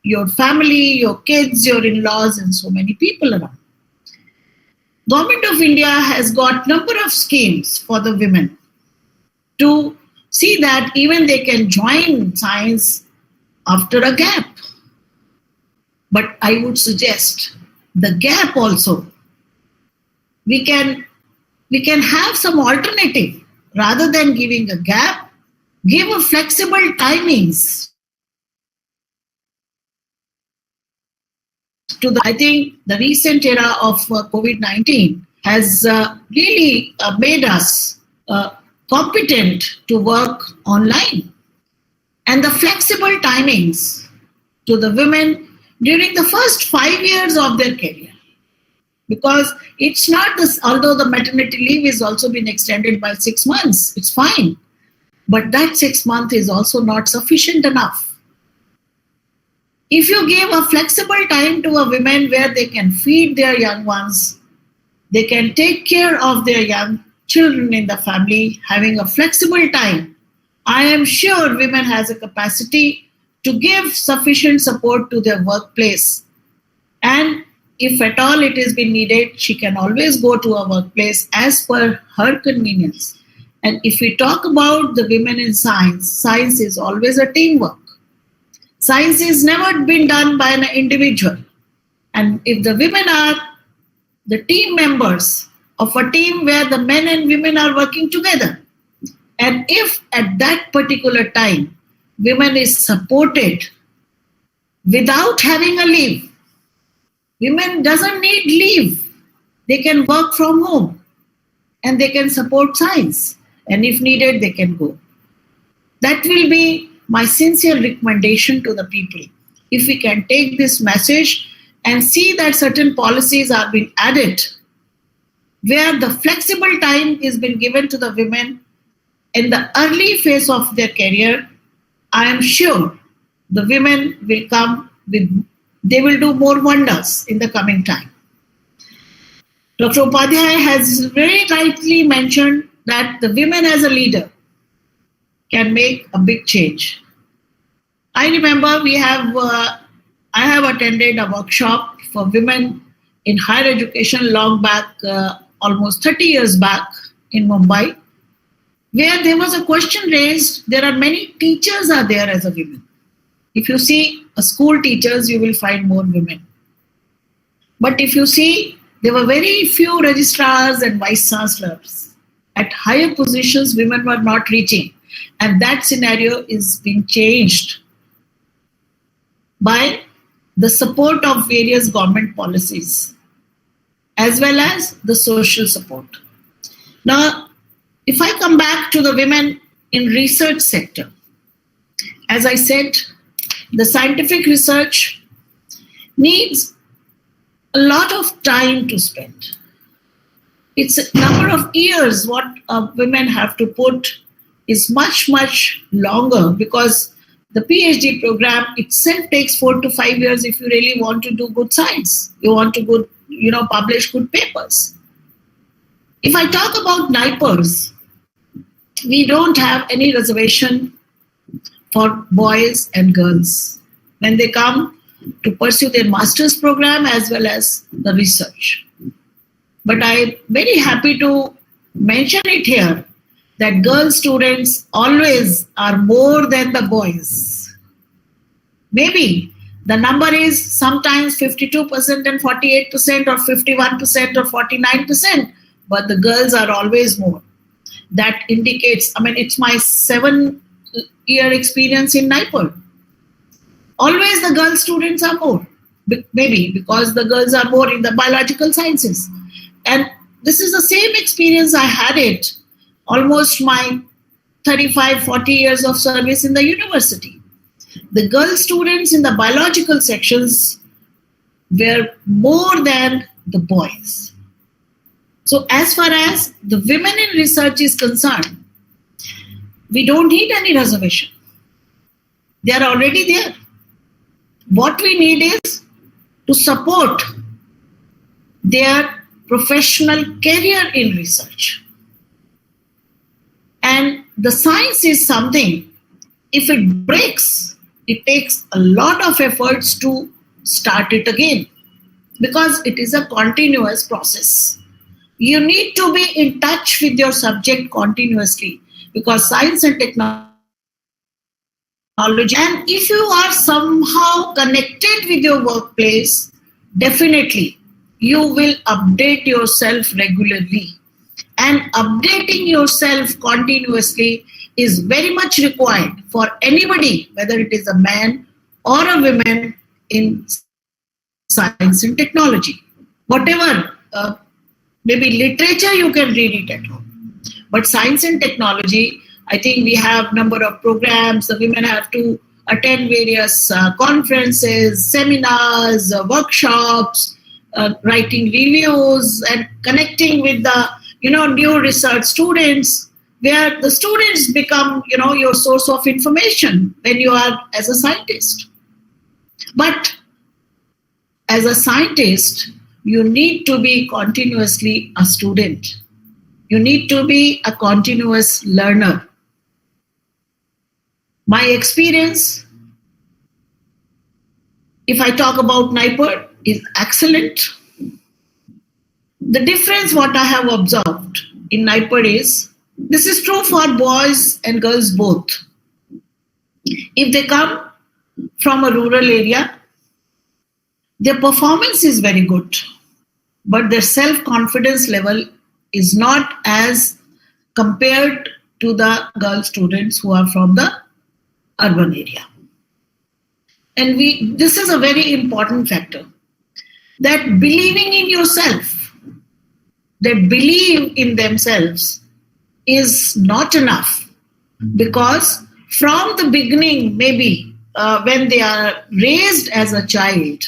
your family, your kids, your in-laws, and so many people around. Government of India has got number of schemes for the women to see that even they can join science after a gap. But I would suggest the gap also, we can have some alternative. Rather than giving a gap, give a flexible timings. I think the recent era of COVID-19 has really made us competent to work online. And the flexible timings to the women during the first 5 years of their career. Because it's not this, although the maternity leave is also been extended by 6 months, it's fine. But that 6 months is also not sufficient enough. If you give a flexible time to a woman where they can feed their young ones, they can take care of their young children in the family, having a flexible time, I am sure women has a capacity to give sufficient support to their workplace. And if at all it has been needed, she can always go to a workplace as per her convenience. And if we talk about the women in science, science is always a teamwork. Science is never been done by an individual. And if the women are the team members of a team where the men and women are working together, and if at that particular time, women is supported without having a leave, women doesn't need leave. They can work from home and they can support science. And if needed, they can go. That will be my sincere recommendation to the people. If we can take this message and see that certain policies are being added, where the flexible time is being given to the women in the early phase of their career, I am sure the women will come with, they will do more wonders in the coming time. Dr. Upadhyay has very rightly mentioned that the women as a leader can make a big change. I remember I have attended a workshop for women in higher education long back, almost 30 years back in Mumbai, where there was a question raised. There are many teachers are there as a women. If you see a school teachers, you will find more women. But if you see, there were very few registrars and vice chancellors. At higher positions, women were not reaching. And that scenario is being changed by the support of various government policies, as well as the social support. Now, if I come back to the women in research sector, as I said, the scientific research needs a lot of time to spend. It's a number of years what women have to put is much, much longer, because the PhD program itself takes 4 to 5 years if you really want to do good science. You want to publish good papers. If I talk about NIPERS, we don't have any reservation for boys and girls when they come to pursue their master's program as well as the research. But I'm very happy to mention it here that girl students always are more than the boys. Maybe the number is sometimes 52% and 48% or 51% or 49%, but the girls are always more. That indicates, it's my 7-year experience in NIPER. Always the girl students are more, maybe because the girls are more in the biological sciences. And this is the same experience I had it almost my 35, 40 years of service in the university. The girl students in the biological sections were more than the boys. So as far as the women in research is concerned, we don't need any reservation. They are already there. What we need is to support their professional career in research. And the science is something, if it breaks, it takes a lot of efforts to start it again because it is a continuous process. You need to be in touch with your subject continuously because science and technology, and if you are somehow connected with your workplace, definitely you will update yourself regularly. And updating yourself continuously is very much required for anybody, whether it is a man or a woman in science and technology. Whatever, maybe literature, you can read it at home. But science and technology, I think we have number of programs. The women have to attend various conferences, seminars, workshops, writing reviews, and connecting with the new research students, where the students become your source of information when you are as a scientist. But as a scientist, you need to be continuously a student. You need to be a continuous learner. My experience, if I talk about NIPER, is excellent. The difference what I have observed in NIPER is, this is true for boys and girls both. If they come from a rural area, their performance is very good, but their self-confidence level is not as compared to the girl students who are from the urban area. And this is a very important factor, that believing in yourself, that believe in themselves is not enough, because from the beginning, maybe when they are raised as a child,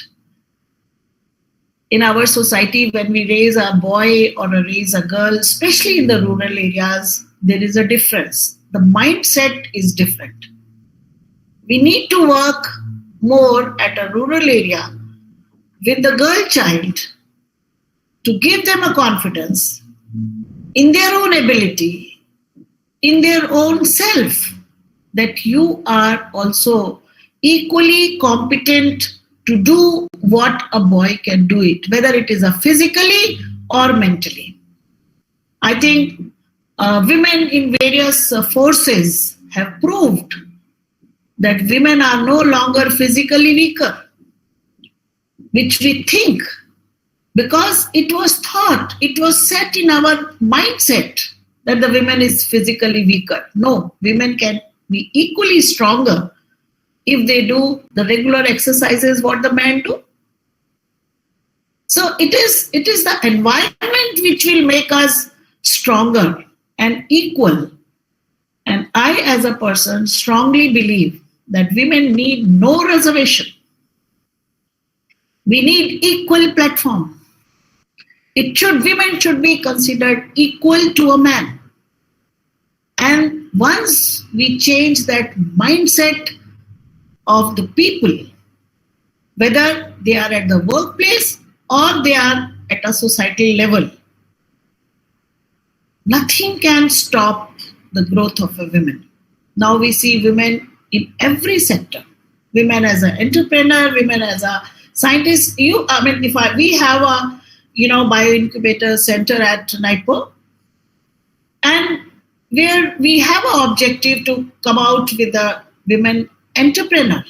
in our society, when we raise a boy or raise a girl, especially in the rural areas, there is a difference. The mindset is different. We need to work more at a rural area with the girl child to give them a confidence in their own ability, in their own self, that you are also equally competent to do what a boy can do it, whether it is physically or mentally. I think women in various forces have proved that women are no longer physically weaker, which we think, because it was thought, it was set in our mindset that the women is physically weaker. No, women can be equally stronger if they do the regular exercises what the men do. So it is the environment which will make us stronger and equal. And I, as a person, strongly believe that women need no reservation. We need equal platform. Women should be considered equal to a man. And once we change that mindset of the people, whether they are at the workplace or they are at a societal level, nothing can stop the growth of a woman. Now we see women in every sector. Women as an entrepreneur, women as a scientist. We have a bioincubator center at NIPER, and where we have an objective to come out with a women entrepreneur.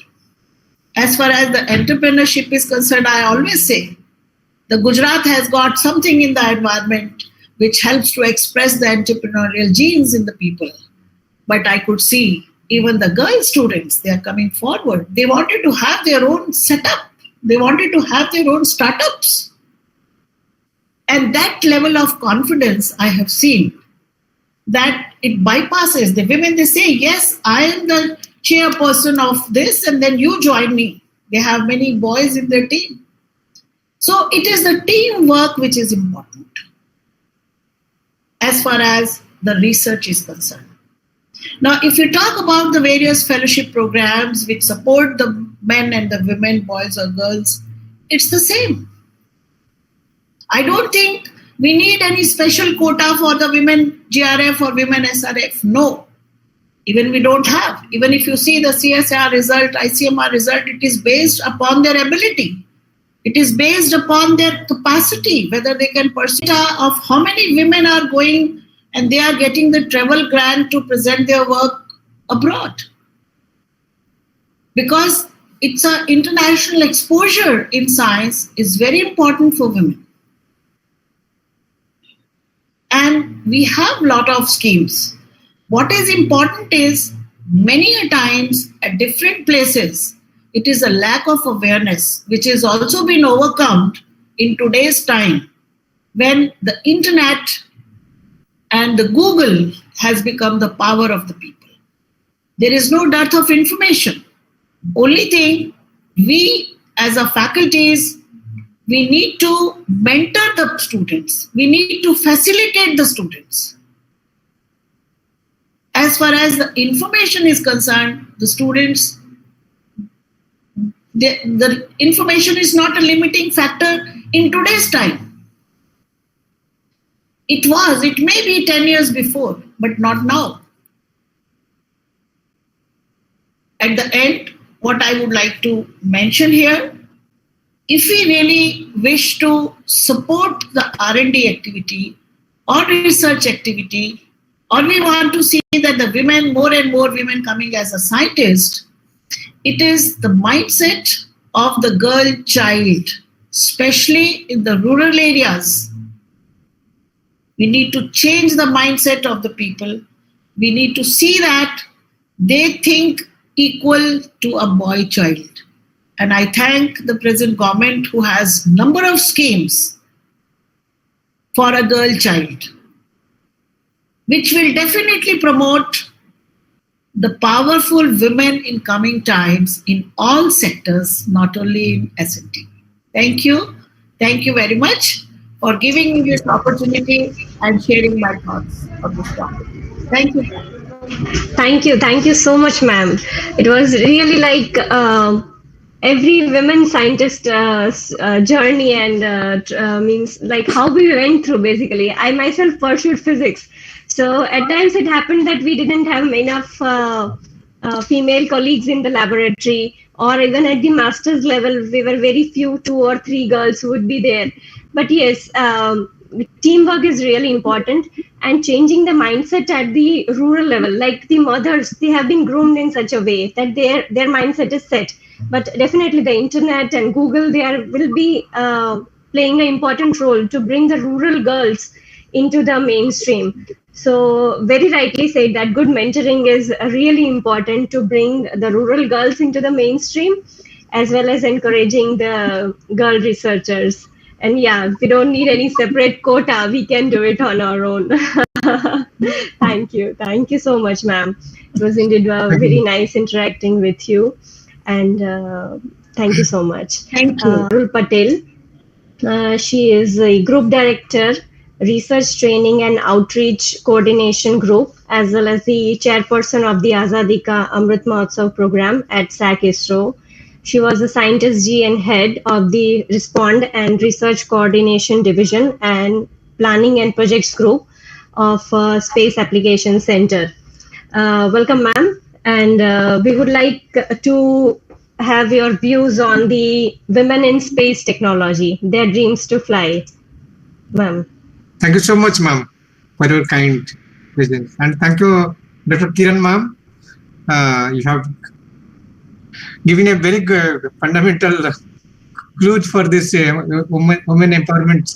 As far as the entrepreneurship is concerned, I always say the Gujarat has got something in the environment which helps to express the entrepreneurial genes in the people. But I could see even the girl students, they are coming forward. They wanted to have their own setup. They wanted to have their own startups. And that level of confidence I have seen, that it bypasses the women. They say, yes, I am the chairperson of this, and then you join me. They have many boys in their team. So it is the teamwork which is important as far as the research is concerned. Now, if you talk about the various fellowship programs which support the men and the women, boys or girls, it's the same. I don't think we need any special quota for the women GRF or women SRF. No. Even we don't have. Even if you see the CSR result, ICMR result, it is based upon their ability. It is based upon their capacity, whether they can pursue of how many women are going and they are getting the travel grant to present their work abroad. Because it's an international exposure in science is very important for women. And we have a lot of schemes. What is important is many a times at different places, it is a lack of awareness, which has also been overcome in today's time when the internet and the Google has become the power of the people. There is no dearth of information. Only thing, we as a faculties, we need to mentor the students. We need to facilitate the students. As far as the information is concerned, the students, the information is not a limiting factor in today's time. It may be 10 years before, but not now. At the end, what I would like to mention here, if we really wish to support the R&D activity or research activity, or we want to see that the women, more and more women coming as a scientist, it is the mindset of the girl child, especially in the rural areas. We need to change the mindset of the people. We need to see that they think equal to a boy child. And I thank the present government who has number of schemes for a girl child, which will definitely promote the powerful women in coming times in all sectors, not only in S&T. Thank you. Thank you very much for giving me this opportunity and sharing my thoughts on this topic. Thank you. Thank you. Thank you so much, ma'am. It was really like every women scientist journey and means like how we went through basically. I myself pursued physics. So at times it happened that we didn't have enough female colleagues in the laboratory, or even at the master's level, we were very few, 2 or 3 girls who would be there. But yes, teamwork is really important, and changing the mindset at the rural level, like the mothers, they have been groomed in such a way that their mindset is set. But definitely the internet and Google, will be playing an important role to bring the rural girls into the mainstream. So very rightly said that good mentoring is really important to bring the rural girls into the mainstream, as well as encouraging the girl researchers. And yeah, we don't need any separate quota. We can do it on our own. Thank you. Thank you so much, ma'am. It was indeed very nice interacting with you. And thank you so much. Thank you. Parul Patel. She is a group director, research training and outreach coordination group, as well as the chairperson of the Azadi Ka Amrit Mahotsav program at SAC ISRO. She was a scientist G and head of the Respond and Research Coordination Division and Planning and Projects Group of Space Application Center. Welcome, ma'am. And we would like to have your views on the women in space technology, their dreams to fly. Ma'am. Thank you so much, ma'am, for your kind presence. And thank you, Dr. Kiran, ma'am. You have given a very good fundamental clues for this women empowerment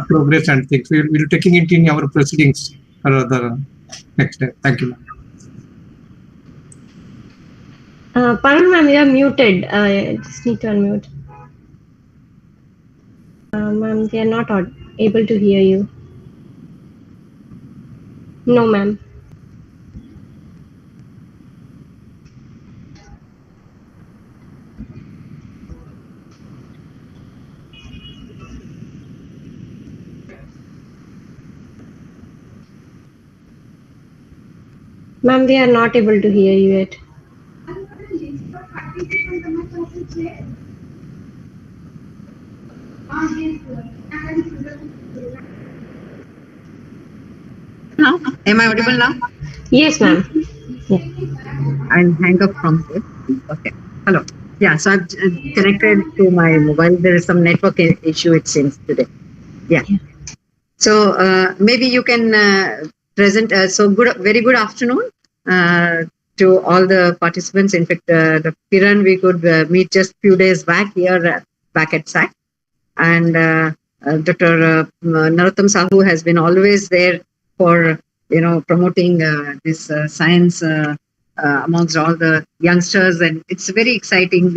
progress and things. We will be taking it in our proceedings for the next day. Thank you, ma'am. Parul, ma'am, you are muted. I just need to unmute. Ma'am, we are not able to hear you. No, ma'am. Ma'am, we are not able to hear you yet. Am I audible now? Yes, ma'am. I'll hang up from here. Okay. Hello. Yeah, so I've connected to my mobile. There is some network issue, it seems, today. Yeah. So maybe you can present. Very good afternoon to all the participants. In fact, Dr. Kiran, we could meet just few days back here, back at SAC. And Dr. Narottam Sahu has been always there for, promoting this science amongst all the youngsters. And it's very exciting.